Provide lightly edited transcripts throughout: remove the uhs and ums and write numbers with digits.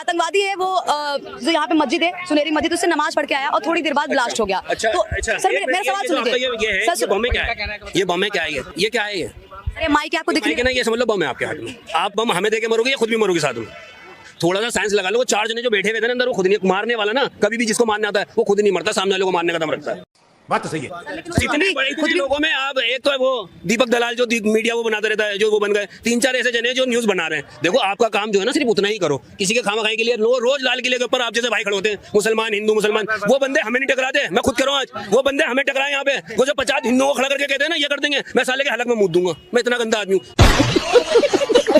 आतंकवादी है वो जो यहाँ पे मस्जिद है सुनहरी मस्जिद, उससे नमाज पढ़ के आया और थोड़ी देर बाद ब्लास्ट हो गया। अच्छा सर मेरा सवाल सुनिए। ये बम क्या है? ये बम क्या है? ये क्या है? अरे माइक आपको दिख रही है ना? ये समझ लो बम है आपके हाथ में। आप बम हमें देके मरोगे या खुद भी मरोगे साथ में? थोड़ा सा साइंस लगा लो। वो 4 जने जो बैठे हुए थे ना अंदर, वो खुद नहीं मारने वाला ना, कभी भी जिसको मारने आता है वो खुद नहीं मरता, सामने वाले को मारने का दम रखता है। बात तो सही है। इतनी बड़ी लोगों में आप एक तो है वो दीपक दलाल जो मीडिया वो बनाता रहता है, जो वो बन गए 3-4 ऐसे जने जो न्यूज बना रहे हैं। देखो आपका काम जो है ना सिर्फ उतना ही करो, किसी के खामा खाई के लिए रोज लाल किले के ऊपर आप जैसे भाई खड़े होते हैं, मुसलमान हिंदू मुसलमान, वो बंदे हमें नहीं टकराते। मैं खुद कह रहा हूँ आज, वो बंदे हमें टकराए यहाँ पे, वो जो 50 हिंदुओं को खड़ा करके कहते हैं ना ये कर देंगे, मैं साले के हलक में मूद दूंगा। मैं इतना गंदा आदमी हूँ।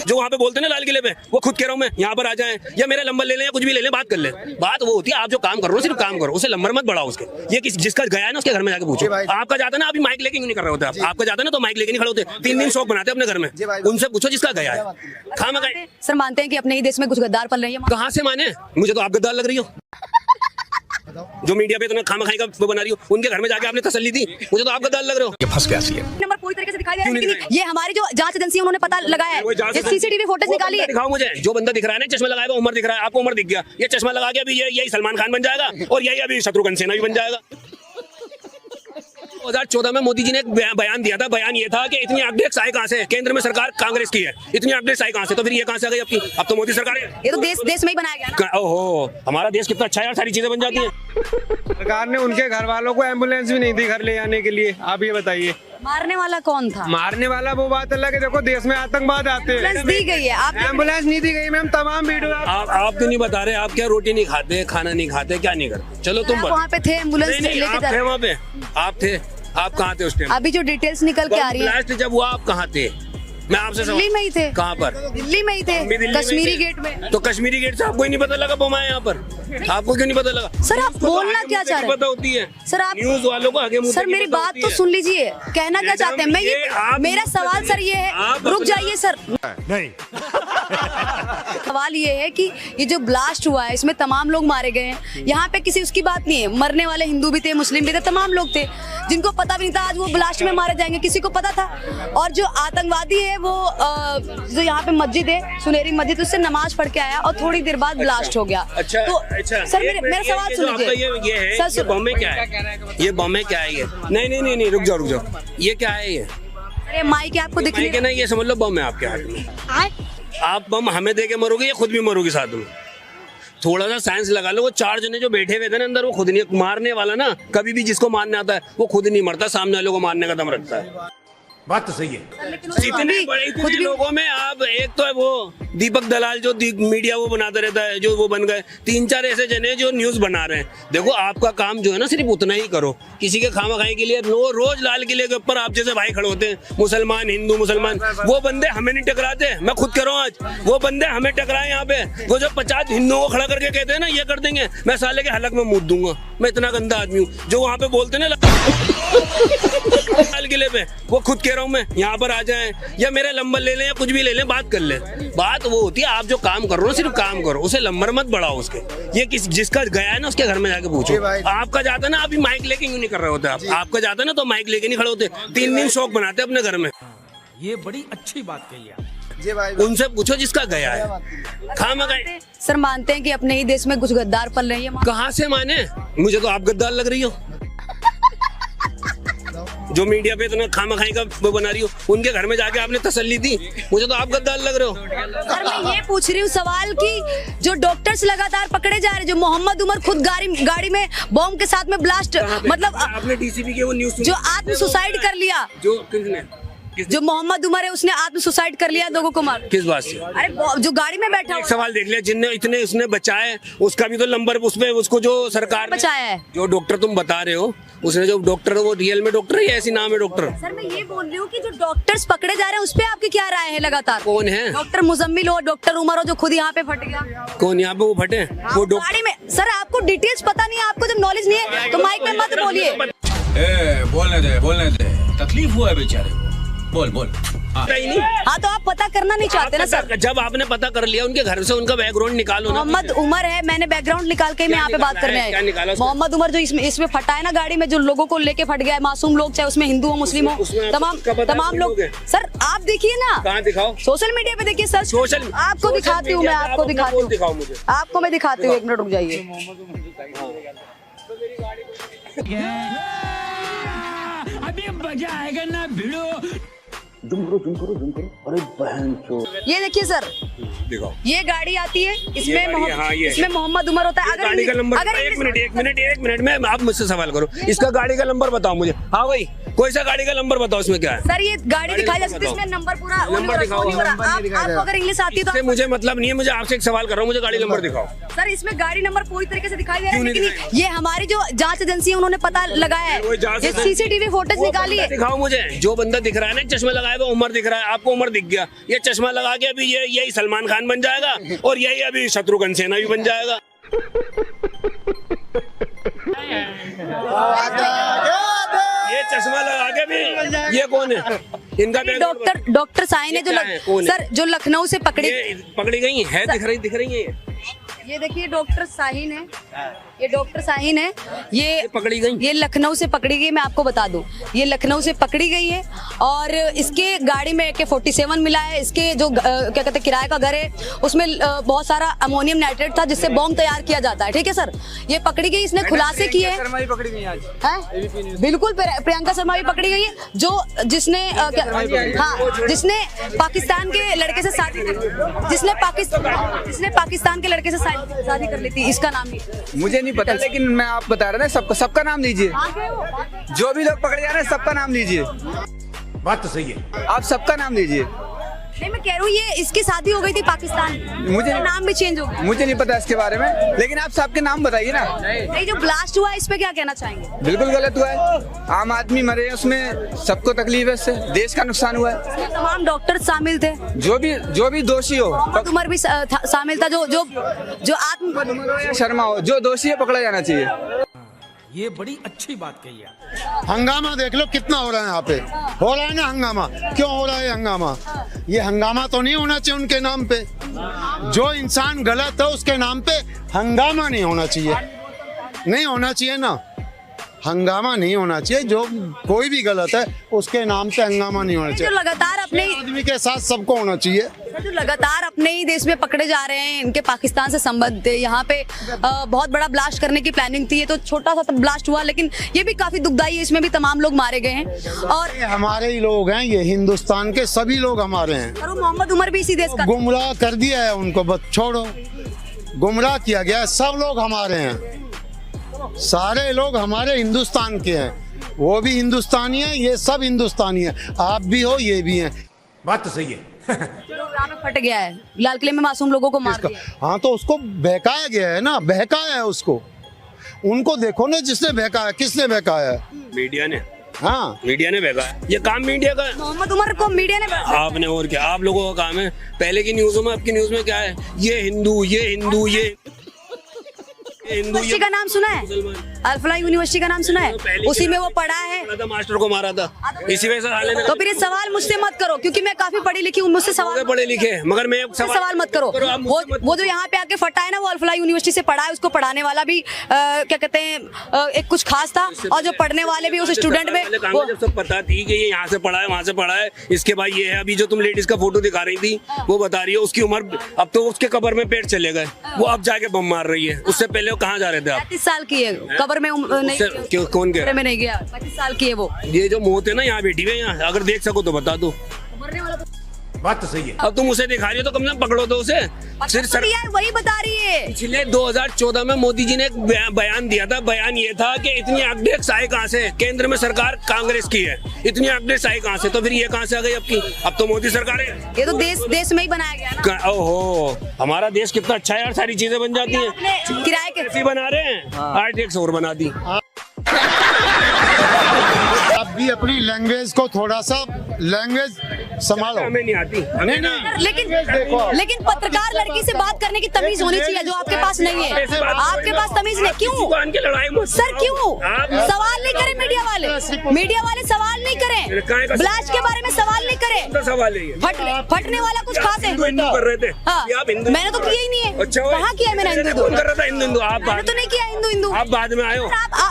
जो वहाँ पे बोलते हैं ना लाल किले पे, वो खुद कह रहा हूँ मैं, यहाँ पर आ जाए या मेरा नंबर ले लें या कुछ भी ले लें, बात कर ले। बात वो होती है आप जो काम करो सिर्फ काम करो, उसे नंबर मत बढ़ाओ उसके। ये जिसका गया है ना उसके घर में जाके पूछो। आपका जाता ना, अभी माइक लेके क्यों नहीं कर रहे होते आप? आपका जाता ना तो माइक लेके नहीं खड़े होते, 3 दिन शौक बनाते अपने घर में। उनसे पूछो जिसका गया है। खामा खाई सर मानते हैं कि अपने ही देश में कुछ गद्दार पल रही है। कहाँ से माने? मुझे तो आप गद्दार लग रही हो जो मीडिया पे इतना खामा खाई का वो बना रही हो। उनके घर में जाके आपने तसल्ली दी, मुझे तो आप गद्दार लग रहे हो। ये फंस गया सी नंबर पूरी तरीके से दिखाई दे रहा है, लेकिन ये हमारी जो जांच एजेंसी है उन्होंने पता लगाया है, सीसीटीवी फुटेज निकाली है। दिखाओ मुझे जो बंदा दिख रहा है ना, चश्मा लगाया हुआ उमर दिख रहा है, आपको उमर दिख गया, ये चश्मा लगा के अभी यही सलमान खान बन जाएगा और यही अभी शत्रुघ्न सिन्हा भी बन जाएगा। 2014 में मोदी जी ने एक बयान दिया था। बयान ये था कि इतनी अपडेट्स आई कहाँ से? केंद्र में सरकार कांग्रेस की है, इतनी अपडेट्स आई कहाँ से? तो फिर ये कहाँ से आ गई आपकी? अब तो मोदी सरकार है। ये तो देश में ही बनाया गया ना। ओहो, हमारा देश कितना अच्छा है, सारी चीजें बन जाती हैं। सरकार ने उनके घर वालों को एम्बुलेंस भी नहीं दी घर ले जाने के लिए। आप ये बताइए, मारने वाला कौन था? मारने वाला वो बात अलग है। देखो देश में आतंकवाद आते हैं, एम्बुलेंस दी गई है, आप एम्बुलेंस नहीं दी गई मैम। तमाम वीडियो आप तो नहीं बता रहे, आप क्या रोटी नहीं खाते, खाना नहीं खाते, क्या नहीं करते? चलो तुम वहाँ पे थे, एम्बुलेंस लेके जा रहे वहाँ पे, आप थे, आप कहाँ थे उस टाइम? अभी जो डिटेल्स निकल के आ रही है, ब्लास्ट जब हुआ आप कहाँ थे? मैं आपसे दिल्ली में ही थे। कहाँ पर? दिल्ली में ही थे, कश्मीरी गेट में। तो कश्मीरी गेट से आपको ही नहीं पता लगा बम आया यहाँ पर? आपको क्यों नहीं पता लगा? सर आप बोलना क्या चाह रहे हैं? पता होती है सर, आप न्यूज वालों को आगे मुंह। सर मेरी बात तो सुन लीजिए, कहना क्या चाहते हैं? मैं ये मेरा सवाल सर ये है, रुक जाइए सर। नहीं सवाल ये है कि ये जो ब्लास्ट हुआ है इसमें तमाम लोग मारे गए हैं। यहाँ पे किसी उसकी बात नहीं है, मरने वाले हिंदू भी थे, मुस्लिम भी थे, तमाम लोग थे जिनको पता भी नहीं था आज वो ब्लास्ट में मारे जाएंगे, किसी को पता था। और जो आतंकवादी है वो जो यहाँ पे मस्जिद है सुनहरी मस्जिद, उससे नमाज पढ़ के आया और थोड़ी देर बाद ब्लास्ट हो गया। तो सर मेरा सवाल सुन लीजिए। ये बम में क्या है? ये बम में क्या है? ये नहीं रुक जाओ, ये क्या है? ये अरे माइक आपको दिख रही है ना? ये समझ लो बम है आपके हाथ में। आप बम हमें देके मरोगे या खुद भी मरोगे साथ में? थोड़ा सा साइंस लगा लो। वो 4 जने जो बैठे हुए थे ना अंदर, वो खुद नहीं मारने वाला ना, कभी भी जिसको मारने आता है वो खुद नहीं मरता, सामने वाले को मारने का दम रखता है। बात तो सही है। इतनी बड़ी लोगों में आप एक तो है वो दीपक दलाल जो मीडिया वो बनाता रहता है, जो वो बन गए 3-4 ऐसे जने जो न्यूज बना रहे हैं। देखो आपका काम जो है ना सिर्फ उतना ही करो, किसी के खामा खाई के लिए रोज लाल किले के ऊपर आप जैसे भाई खड़े होते हैं, मुसलमान हिंदू मुसलमान, वो बंदे हमें नहीं टकराते। मैं खुद कह रहा हूँ आज, वो बंदे हमें टकराए यहाँ पे, वो जो 50 हिंदुओं को खड़ा करके कहते हैं ना ये कर देंगे, मैं साले के हलक में मूद दूंगा। मैं इतना गंदा आदमी हूँ। जो वहाँ पे बोलते हैं ना लाल किले पे, वो खुद कह रहा हूँ मैं, यहाँ पर आ जाए या मेरा नंबर ले लें या कुछ भी ले लें, बात कर ले। बात वो होती है आप जो काम कर रहे हो सिर्फ काम करो, उसे नंबर मत बढ़ाओ उसके। ये जिसका गया है ना उसके घर में जाके पूछो। आपका जाता ना, अभी माइक लेके क्यों नहीं कर रहे होते आप? आपका जाता ना तो माइक लेके नहीं खड़े होते, 3 दिन शौक बनाते अपने घर में। ये बड़ी अच्छी बात कही है। उनसे पूछो जिसका गया है। खामा खाई सर मानते हैं कि अपने ही देश में कुछ गद्दार पल रही है। कहाँ से माने? मुझे तो आप गद्दार लग रही हो जो मीडिया पे इतना खामा खाई का वो बना रही हो। उनके घर में जाके आपने तसल्ली दी, मुझे तो आप गद्दार लग रहे हो। सर मैं ये पूछ रही हूँ सवाल कि जो डॉक्टर्स लगातार पकड़े जा रहे हैं, जो मोहम्मद उमर खुद गाड़ी में बॉम्ब के साथ में ब्लास्ट, मतलब आपने डीसीपी के वो न्यूज जो आत्म सुसाइड कर लिया, जो किसने? जो मोहम्मद उमर है उसने आत्म सुसाइड कर लिया 2 को मार। किस बात से? अरे जो गाड़ी में बैठा एक सवाल देख लिया, जिनने इतने उसने बचाए उसका भी तो नंबर उसमें, उसको जो सरकार बचाया है, जो डॉक्टर तुम बता रहे हो, उसने जो डॉक्टर वो रियल में डॉक्टर है या ऐसी नाम है डॉक्टर? सर मैं ये बोल रही हूँ कि जो डॉक्टर्स पकड़े जा रहे हैं उस पे आपकी क्या राय है? लगातार कौन है? डॉक्टर मुजम्मिल हो, डॉक्टर उमर हो, जो खुद यहाँ पे फट गया। कौन यहाँ पे वो फटे? वो गाड़ी में। सर आपको डिटेल्स पता नहीं है, आपको जब नॉलेज नहीं है तो माइक में मत बोलिए। बोलने दे, तकलीफ हुआ है बेचारे को। बोल पता ही नहीं। हाँ तो आप पता करना नहीं चाहते ना सर। जब आपने पता कर लिया उनके घर से, उनका बैकग्राउंड निकालो ना। मोहम्मद उमर है, मैंने बैकग्राउंड निकाल के मैं यहाँ पे बात करने क्या निकाला आई। उसका? मोहम्मद उमर जो इसमें फटा है ना गाड़ी में, जो लोगों को लेके फट गया है, मासूम लोग, चाहे उसमें हिंदू हो मुस्लिम हो, उसमें तमाम लोग। सर आप देखिए ना, कहाँ दिखाओ? सोशल मीडिया पे देखिए सर। सोशल आपको दिखाती हूँ मैं, आपको दिखाती हूँ, दिखाओ मुझे। आपको मैं दिखाती हूँ, 1 मिनट रुक जाइए। अभी मजा आएगा ना भिड़ो। जूम करो। अरे बहन चो। ये देखिए सर, दिखाओ। ये गाड़ी आती है, इसमें ये इसमें मोहम्मद उमर होता है। गाड़ी का नंबर, एक मिनट में आप मुझसे सवाल करो, इसका गाड़ी का नंबर बताओ मुझे। हाँ भाई, कोई सा गाड़ी का नंबर बताओ, इसमें क्या है? सर ये गाड़ी दिखाई जा सकती है, इसमें नंबर पूरा नंबर दिखाओ। आपको अगर इंग्लिश आती है तो मुझे मतलब नहीं है, मुझे आपसे एक सवाल कर रहा हूँ, मुझे गाड़ी नंबर दिखाओ। सर इसमें गाड़ी नंबर पूरी तरीके से दिखाई दे रहा है, लेकिन ये हमारी जो जांच एजेंसी है उन्होंने पता लगाया है, ये सीसीटीवी फुटेज निकाली है। दिखाओ मुझे, जो बंदा दिख रहा है ना, चश्मा लगाया हुआ उमर दिख रहा है, आपको उमर दिख गया, ये चश्मा लगा के अभी यही सलमान खान बन जाएगा और यही अभी शत्रुघ्न सिन्हा भी बन जाएगा। ये चश्मा लगा के भी, ये कौन है? इनका डॉक्टर साहिन है, सर जो लखनऊ से पकड़ी गई है, दिख रही है ये देखिए डॉक्टर साहिन है, ये डॉक्टर साहिन है, ये पकड़ी गई, ये लखनऊ से पकड़ी गई। मैं आपको बता दूं, ये लखनऊ से पकड़ी गई है और इसके गाड़ी में AK-47 मिला है। इसके जो क्या कहते हैं किराए का घर है, उसमें बहुत सारा अमोनियम नाइट्रेट था जिससे बॉम्ब तैयार किया जाता है। ठीक है सर, ये पकड़ी गई, इसने खुलासे किए हैं। बिल्कुल प्रियंका शर्मा भी पकड़ी गई है, जिसने जिसने पाकिस्तान के लड़के से शादी जिसने पाकिस्तान के लड़के से शादी कर ली थी। इसका नाम मुझे नहीं पता, लेकिन मैं आप बता रहे थे, सबका नाम लीजिए। जो भी लोग पकड़े जा रहे हैं सबका नाम लीजिए। बात तो सही है, आप सबका नाम लीजिए। नहीं मैं कह रहा हूँ ये इसकी शादी हो गई थी पाकिस्तान, मुझे नाम भी चेंज हो गया। मुझे नहीं पता इसके बारे में, लेकिन आप सबके नाम बताइए ना। नहीं जो ब्लास्ट हुआ है इस पे क्या कहना चाहेंगे? बिल्कुल गलत हुआ है, आम आदमी मरे हैं उसमें, सबको तकलीफ है, इससे देश का नुकसान हुआ है। तमाम डॉक्टर शामिल थे, जो भी दोषी हो, मोहम्मद उमर भी शामिल था, जो आत्म शर्मा हो, जो दोषी है पकड़ा जाना चाहिए। ये बड़ी अच्छी बात कही है। हंगामा देख लो कितना हो रहा है यहाँ पे, हो रहा है ना हंगामा। क्यों हो रहा है हंगामा? ये हंगामा तो नहीं होना चाहिए उनके नाम पे। जो इंसान गलत है उसके नाम पे हंगामा नहीं होना चाहिए, नहीं होना चाहिए ना, हंगामा नहीं होना चाहिए। जो कोई भी गलत है उसके नाम पे हंगामा नहीं होना चाहिए। जो लगातार अपने आदमी के साथ सबको होना चाहिए। जो लगातार अपने ही देश में पकड़े जा रहे हैं, इनके पाकिस्तान से संबंध थे, यहाँ पे बहुत बड़ा ब्लास्ट करने की प्लानिंग थी। ये तो छोटा सा ब्लास्ट हुआ, लेकिन ये भी काफी दुखदाई है, इसमें भी तमाम लोग मारे गए हैं और ये हमारे ही लोग हैं, ये हिंदुस्तान के सभी लोग हमारे हैं। और मोहम्मद उमर भी इसी देश का गुमराह कर दिया है उनको, बस छोड़ो, गुमराह किया गया है। सब लोग हमारे हैं, सारे लोग हमारे हिंदुस्तान के हैं, वो भी हिंदुस्तानी है, ये सब हिंदुस्तानी है, आप भी हो, ये भी हैं। बात तो सही है। फट गया है, लाल किले में मासूम लोगों को मार दिया। हाँ तो उसको बहकाया गया है ना, बहकाया है उसको। उनको देखो ना, जिसने बहकाया, किसने बहकाया है? मीडिया ने। हाँ मीडिया ने बहकाया, ये काम मीडिया का है। मोहम्मद उमर को मीडिया ने आपने और क्या, आप लोगों का काम है। पहले की न्यूज़ों में, आपकी न्यूज़ में क्या है? ये हिंदू, ये हिंदू, ये यूनिवर्सिटी का नाम सुना है? अल-फलाह यूनिवर्सिटी का नाम सुना है? उसी में वो पढ़ा है, मास्टर को मारा था, इसी वजह से साले ने। तो फिर ये सवाल मुझसे मत करो, क्योंकि मैं काफी पढ़ी लिखी हूँ, मुझसे सवाल पढ़े लिखे, मगर मैं सवाल मत करो। वो जो यहाँ पे आके फटा है ना, वो अल-फलाह यूनिवर्सिटी से पढ़ा है, उसको पढ़ाने वाला भी क्या कहते हैं एक कुछ खास था, और जो पढ़ने वाले भी उस स्टूडेंट में जब सब पता थी कि ये यहाँ से पढ़ा है, वहाँ से पढ़ा है, इसके बाद ये है। अभी जो तुम लेडीज का फोटो दिखा रही थी, वो बता रही है उसकी उम्र, अब तो उसके कब्र में पेट चले गए, वो अब जाके बम मार रही है। उससे पहले वो कहाँ जा रहे थे आप? 35 साल की है, कब्र में नहीं, कौन कह रहा है? में नहीं गया, 25 साल की है वो। ये जो मौत है ना, यहाँ बैठी हुई है, यहाँ अगर देख सको तो बता दो। मरने वाला तो बात तो सही है। अब तुम उसे दिखा रही हो तो कम से कम पकड़ो तो उसे। सिर्फ वही बता रही है। पिछले 2014 में मोदी जी ने एक बयान दिया था। बयान ये था कि इतनी अपडेट्स आई कहाँ से? केंद्र में सरकार कांग्रेस की है, इतनी अपडेट्स आई कहाँ से? तो फिर ये कहाँ से आ गई आपकी? अब तो मोदी सरकार है। ये तो देश में ही बनाया गया ना। ओहो, हमारा देश कितना अच्छा है यार, सारी चीजें बन जाती हैं। किराए के बना रहे हैं, RTX और बना दी। आप भी अपनी लैंग्वेज को थोड़ा सा, लैंग्वेज संभालो। हमें नहीं आती, हमें ना। लेकिन पत्रकार लड़की से बात करने की तमीज होनी चाहिए, जो आपके पास नहीं है। आपके पास तमीज नहीं, क्यों सर, क्यों सवाल नहीं करें मीडिया वाले सवाल नहीं करें, ब्लास्ट के बारे में सवाल नहीं करें। सवाल है ये। फटने वाला कुछ खास है? हिंदू कर रहे थे। हाँ, आप हिंदू, मैंने तो किया ही नहीं है। अच्छा, कहाँ किया है मैंने हिंदू? कौन कर रहा था हिंदू? आप मैंने तो नहीं किया हिंदू। आप बाद में आए हो।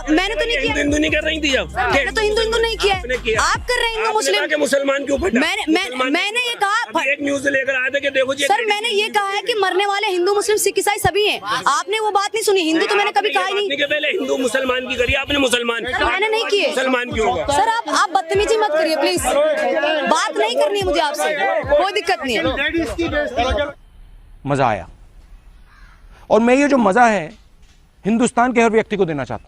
मैंने तो नहीं किया हिंदू नहीं कर रही थी जब। मैंने तो हिंदू नहीं किया है। आप कर रहे हैं हिंदू मुस्लिम के मुसलमान के ऊपर। मैंने ये कहा, एक न्यूज लेकर आया था कि देखो जी, सर मैंने ये कहा है कि मरने वाले हिंदू मुस्लिम सिख ईसाई सभी हैं। आपने वो बात नहीं सुनी। हिंदू तो मैंने कभी कहा ही नहीं। पहले हिंदू मुसलमान की करी आपने, मुसलमान मैंने नहीं किए। मुसलमान क्यों होगा? सर आप बदतमीजी मत करिए प्लीज, बात नहीं करनी है मुझे आपसे, कोई दिक्कत नहीं है। मजा आया, और मैं ये जो मजा है हिंदुस्तान के हर व्यक्ति को देना चाहता हूं।